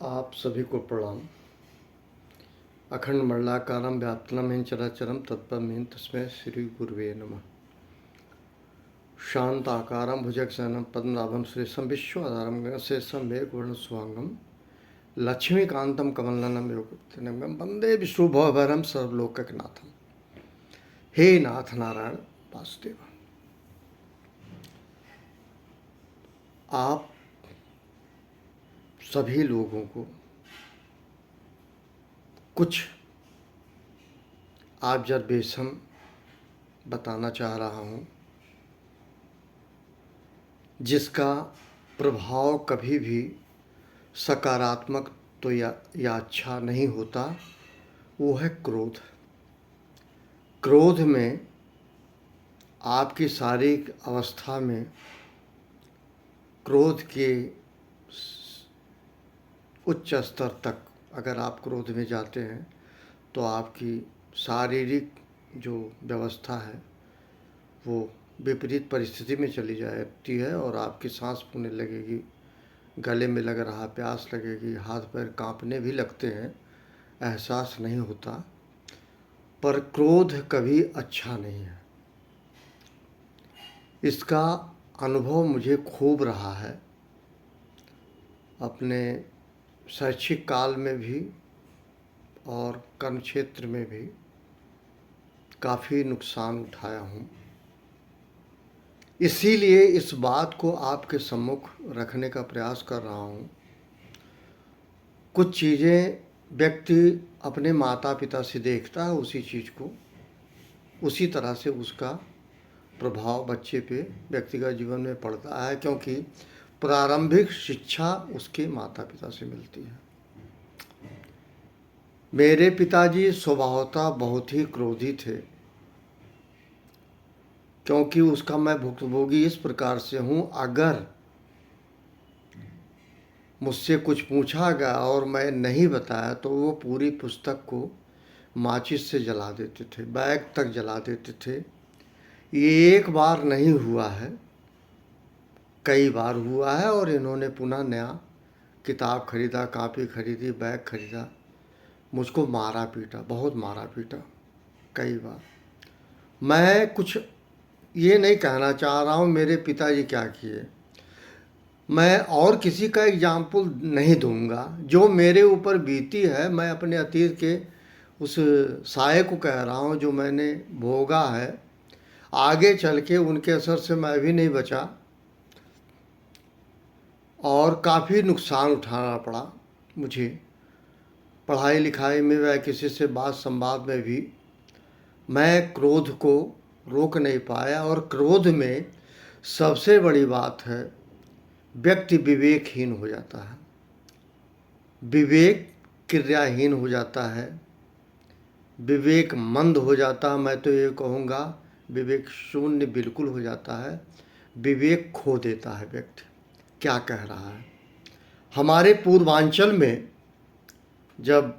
आप सभी को प्रणाम। अखंड मंडलाकारं व्याप्तनं येन चराचरं तत्पदं येन तस्मै श्री गुरुवे नमः। शांताकारं भुजगशयनं पद्मनाभं श्रीशं विश्वाधारं गगनशेषं मेघवर्णशुभांगं लक्ष्मीकान्तं कमलनयनं योगितं वंदे विष्णुभवभयं सर्वलोकनाथं। हे नाथ नारायण वासुदेव, आप सभी लोगों को कुछ ऑब्जर्वेशन बताना चाह रहा हूँ, जिसका प्रभाव कभी भी सकारात्मक तो या अच्छा नहीं होता। वो है क्रोध। क्रोध में आपकी शारीरिक अवस्था में क्रोध के उच्च स्तर तक अगर आप क्रोध में जाते हैं तो आपकी शारीरिक जो व्यवस्था है वो विपरीत परिस्थिति में चली जाती है और आपकी सांस फूलने लगेगी, गले में लग रहा प्यास लगेगी, हाथ पैर कांपने भी लगते हैं, एहसास नहीं होता। पर क्रोध कभी अच्छा नहीं है। इसका अनुभव मुझे खूब रहा है, अपने शैक्षिक काल में भी और कर्म क्षेत्र में भी काफ़ी नुकसान उठाया हूँ। इसीलिए इस बात को आपके सम्मुख रखने का प्रयास कर रहा हूँ। कुछ चीज़ें व्यक्ति अपने माता पिता से देखता है, उसी चीज़ को उसी तरह से उसका प्रभाव बच्चे पे व्यक्तिगत जीवन में पड़ता है, क्योंकि प्रारंभिक शिक्षा उसके माता पिता से मिलती है। मेरे पिताजी स्वभावतः बहुत ही क्रोधी थे, क्योंकि उसका मैं भुक्तभोगी इस प्रकार से हूँ, अगर मुझसे कुछ पूछा गया और मैं नहीं बताया तो वो पूरी पुस्तक को माचिस से जला देते थे, बैग तक जला देते थे। ये एक बार नहीं हुआ है, कई बार हुआ है। और इन्होंने पुनः नया किताब खरीदा, कापी खरीदी, बैग खरीदा, मुझको मारा पीटा, बहुत मारा पीटा कई बार। मैं कुछ ये नहीं कहना चाह रहा हूँ मेरे पिताजी क्या किए, मैं और किसी का एग्जाम्पल नहीं दूंगा। जो मेरे ऊपर बीती है, मैं अपने अतीत के उस साये को कह रहा हूँ जो मैंने भोगा है। आगे चल के उनके असर से मैं भी नहीं बचा और काफ़ी नुकसान उठाना पड़ा मुझे, पढ़ाई लिखाई में व किसी से बात संवाद में भी। मैं क्रोध को रोक नहीं पाया, और क्रोध में सबसे बड़ी बात है व्यक्ति विवेकहीन हो जाता है, विवेक क्रियाहीन हो जाता है, विवेक मंद हो जाता है। मैं तो ये कहूँगा विवेक शून्य बिल्कुल हो जाता है, विवेक खो देता है व्यक्ति क्या कह रहा है। हमारे पूर्वांचल में जब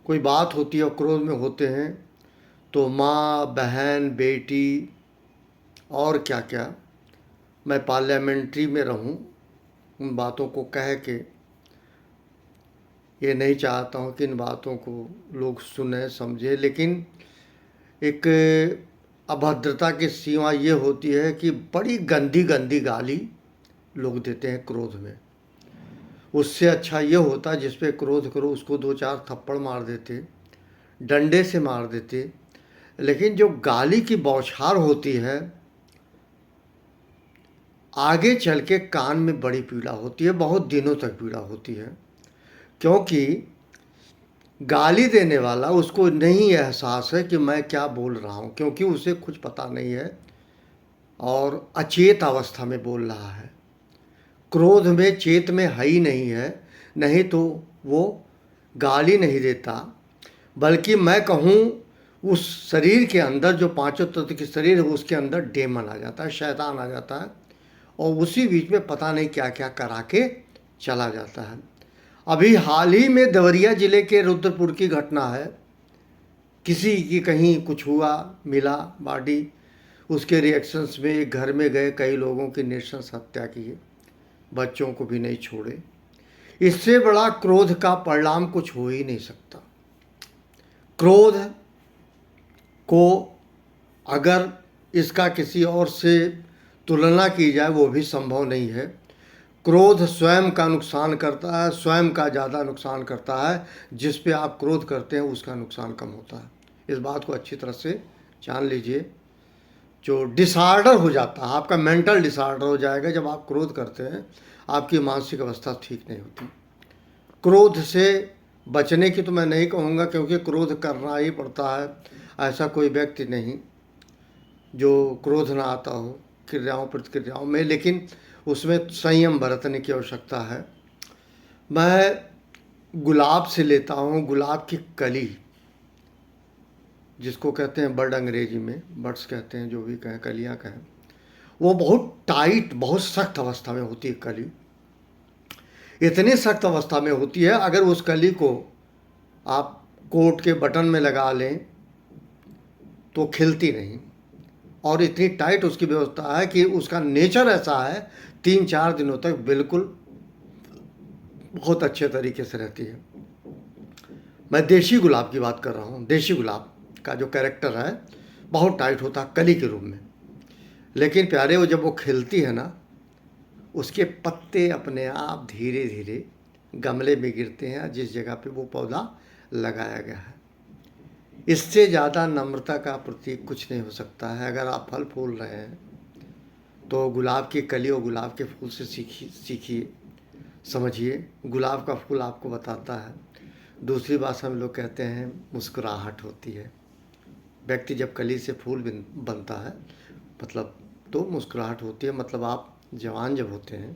कोई बात होती है और क्रोध में होते हैं तो माँ, बहन, बेटी और क्या क्या, मैं पार्लियामेंट्री में रहूं, उन बातों को कह के ये नहीं चाहता हूं कि इन बातों को लोग सुने समझे, लेकिन एक अभद्रता की सीमा ये होती है कि बड़ी गंदी गंदी गाली लोग देते हैं क्रोध में। उससे अच्छा ये होता जिस पे क्रोध करो उसको दो चार थप्पड़ मार देते, डंडे से मार देते। लेकिन जो गाली की बौछार होती है, आगे चल के कान में बड़ी पीड़ा होती है, बहुत दिनों तक पीड़ा होती है। क्योंकि गाली देने वाला, उसको नहीं एहसास है कि मैं क्या बोल रहा हूँ, क्योंकि उसे कुछ पता नहीं है और अचेत अवस्था में बोल रहा है। क्रोध में चेत में है ही नहीं है, नहीं तो वो गाली नहीं देता, बल्कि मैं कहूँ उस शरीर के अंदर जो पांचों तत्व की शरीर है उसके अंदर डेमन आ जाता है, शैतान आ जाता है, और उसी बीच में पता नहीं क्या क्या करा के चला जाता है। अभी हाल ही में देवरिया जिले के रुद्रपुर की घटना है। किसी की कहीं कुछ हुआ, मिला बॉडी, उसके रिएक्शंस में एक घर में गए, कई लोगों की नृशंस हत्या की, बच्चों को भी नहीं छोड़े। इससे बड़ा क्रोध का परिणाम कुछ हो ही नहीं सकता। क्रोध को अगर इसका किसी और से तुलना की जाए वो भी संभव नहीं है। क्रोध स्वयं का नुकसान करता है, स्वयं का ज़्यादा नुकसान करता है। जिस पे आप क्रोध करते हैं उसका नुकसान कम होता है। इस बात को अच्छी तरह से जान लीजिए। जो डिसऑर्डर हो जाता है, आपका मेंटल डिसऑर्डर हो जाएगा जब आप क्रोध करते हैं। आपकी मानसिक अवस्था ठीक नहीं होती। क्रोध से बचने की तो मैं नहीं कहूँगा, क्योंकि क्रोध करना ही पड़ता है। ऐसा कोई व्यक्ति नहीं जो क्रोध ना आता हो क्रियाओं प्रतिक्रियाओं में, लेकिन उसमें संयम बरतने की आवश्यकता है। मैं गुलाब से लेता हूँ। गुलाब की कली, जिसको कहते हैं बड, अंग्रेजी में बड्स कहते हैं, जो भी कहें, कलियाँ कहें, वो बहुत टाइट, बहुत सख्त अवस्था में होती है कली। इतनी सख्त अवस्था में होती है, अगर उस कली को आप कोट के बटन में लगा लें तो खिलती नहीं। और इतनी टाइट उसकी व्यवस्था है कि उसका नेचर ऐसा है, 3-4 दिनों तक बिल्कुल बहुत अच्छे तरीके से रहती है। मैं देशी गुलाब की बात कर रहा हूँ। देशी गुलाब का जो कैरेक्टर है बहुत टाइट होता है कली के रूप में। लेकिन प्यारे, वो जब वो खिलती है ना, उसके पत्ते अपने आप धीरे धीरे गमले में गिरते हैं जिस जगह पे वो पौधा लगाया गया है। इससे ज़्यादा नम्रता का प्रतीक कुछ नहीं हो सकता है। अगर आप फल फूल रहे हैं तो गुलाब की कली और गुलाब के फूल से सीखिए, समझिए। गुलाब का फूल आपको बताता है। दूसरी बात हम लोग कहते हैं मुस्कुराहट होती है। व्यक्ति जब कली से फूल बनता है मतलब तो मुस्कुराहट होती है। मतलब आप जवान जब होते हैं,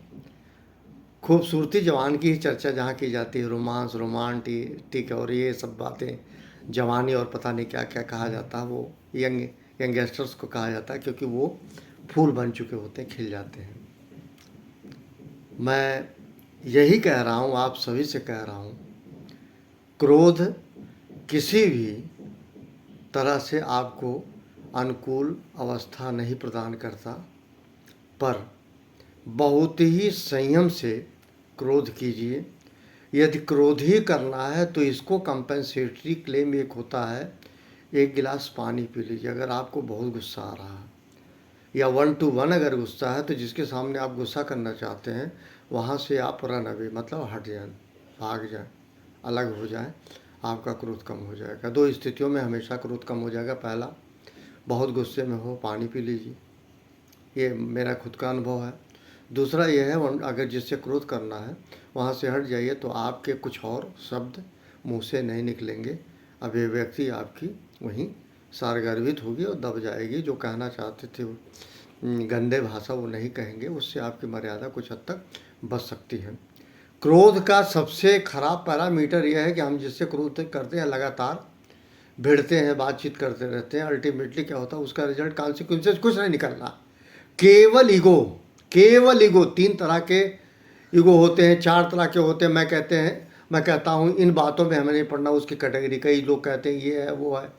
खूबसूरती जवान की ही चर्चा जहाँ की जाती है, रोमांस, रोमांटिक और ये सब बातें, जवानी और पता नहीं क्या क्या कहा जाता है, वो यंगस्टर्स को कहा जाता है, क्योंकि वो फूल बन चुके होते हैं, खिल जाते हैं। मैं यही कह रहा हूँ, आप सभी से कह रहा हूँ, क्रोध किसी भी तरह से आपको अनुकूल अवस्था नहीं प्रदान करता, पर बहुत ही संयम से क्रोध कीजिए। यदि क्रोध ही करना है तो इसको कंपेंसेटरी क्लेम एक होता है, 1 गिलास पानी पी लीजिए। अगर आपको बहुत गुस्सा आ रहा है या 1 to 1 अगर गुस्सा है, तो जिसके सामने आप गुस्सा करना चाहते हैं वहाँ से आप रन अवे, मतलब हट जाएं, भाग जाएं, अलग हो जाएं, आपका क्रोध कम हो जाएगा। 2 स्थितियों में हमेशा क्रोध कम हो जाएगा। पहला, बहुत गुस्से में हो, पानी पी लीजिए, ये मेरा खुद का अनुभव है। दूसरा यह है, अगर जिससे क्रोध करना है वहाँ से हट जाइए, तो आपके कुछ और शब्द मुंह से नहीं निकलेंगे। अभिव्यक्ति आपकी वहीं सारगर्भित होगी और दब जाएगी। जो कहना चाहते थे वो गंदे भाषा वो नहीं कहेंगे, उससे आपकी मर्यादा कुछ हद तक बच सकती है। क्रोध का सबसे खराब पैरामीटर यह है कि हम जिससे क्रोध करते हैं लगातार भिड़ते हैं, बातचीत करते रहते हैं, अल्टीमेटली क्या होता है, उसका रिजल्ट कॉन्सिक्वेंसेस कुछ नहीं निकलना, केवल ईगो। केवल ईगो। 3 तरह के ईगो होते हैं, 4 तरह के होते हैं। मैं कहता हूँ इन बातों में हमें नहीं पढ़ना उसकी कैटेगरी। कई लोग कहते हैं ये है वो है।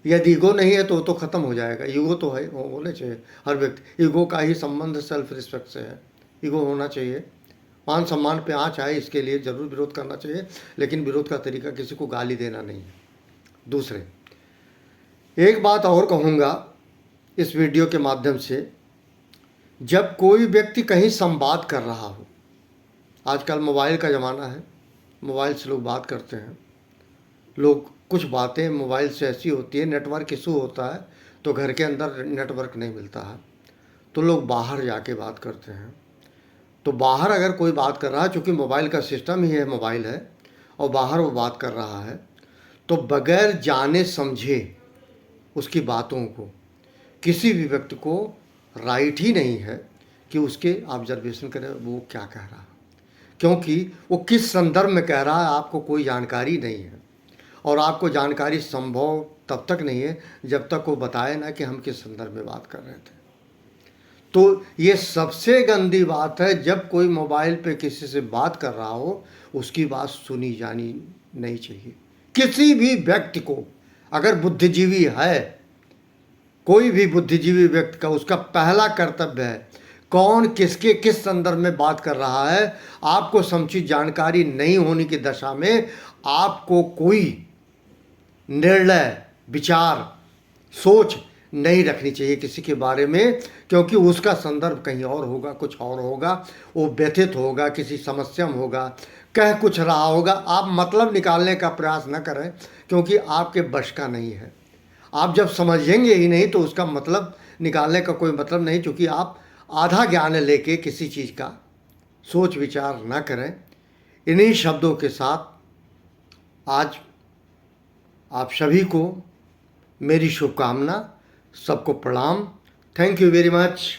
यदि ईगो नहीं है तो ख़त्म हो जाएगा। ईगो तो है, होने चाहिए हर व्यक्ति। ईगो का ही संबंध सेल्फ रिस्पेक्ट से है। ईगो होना चाहिए। मान सम्मान पे आँच आए इसके लिए ज़रूर विरोध करना चाहिए, लेकिन विरोध का तरीका किसी को गाली देना नहीं है। दूसरे, एक बात और कहूँगा इस वीडियो के माध्यम से, जब कोई व्यक्ति कहीं संवाद कर रहा हो, आजकल मोबाइल का ज़माना है, मोबाइल से लोग बात करते हैं। लोग कुछ बातें मोबाइल से ऐसी होती है, नेटवर्क इशू होता है तो घर के अंदर नेटवर्क नहीं मिलता है, तो लोग बाहर जाके बात करते हैं। तो बाहर अगर कोई बात कर रहा है, चूँकि मोबाइल का सिस्टम ही है, मोबाइल है और बाहर वो बात कर रहा है, तो बगैर जाने समझे उसकी बातों को किसी भी व्यक्ति को राइट ही नहीं है कि उसके ऑब्जर्वेशन करें वो क्या कह रहा है, क्योंकि वो किस संदर्भ में कह रहा है आपको कोई जानकारी नहीं है। और आपको जानकारी संभव तब तक नहीं है जब तक वो बताए ना कि हम किस संदर्भ में बात कर रहे थे। तो ये सबसे गंदी बात है, जब कोई मोबाइल पे किसी से बात कर रहा हो उसकी बात सुनी जानी नहीं चाहिए। किसी भी व्यक्ति को, अगर बुद्धिजीवी है, कोई भी बुद्धिजीवी व्यक्ति का, उसका पहला कर्तव्य है कौन किसके किस संदर्भ में बात कर रहा है, आपको समुचित जानकारी नहीं होने की दशा में आपको कोई निर्णय, विचार, सोच नहीं रखनी चाहिए किसी के बारे में, क्योंकि उसका संदर्भ कहीं और होगा, कुछ और होगा, वो व्यथित होगा, किसी समस्या में होगा, कह कुछ रहा होगा। आप मतलब निकालने का प्रयास न करें, क्योंकि आपके बश का नहीं है। आप जब समझेंगे ही नहीं तो उसका मतलब निकालने का कोई मतलब नहीं, क्योंकि आप आधा ज्ञान लेके किसी चीज़ का सोच विचार न करें। इन्हीं शब्दों के साथ आज आप सभी को मेरी शुभकामना, सबको प्रणाम। Thank you very much.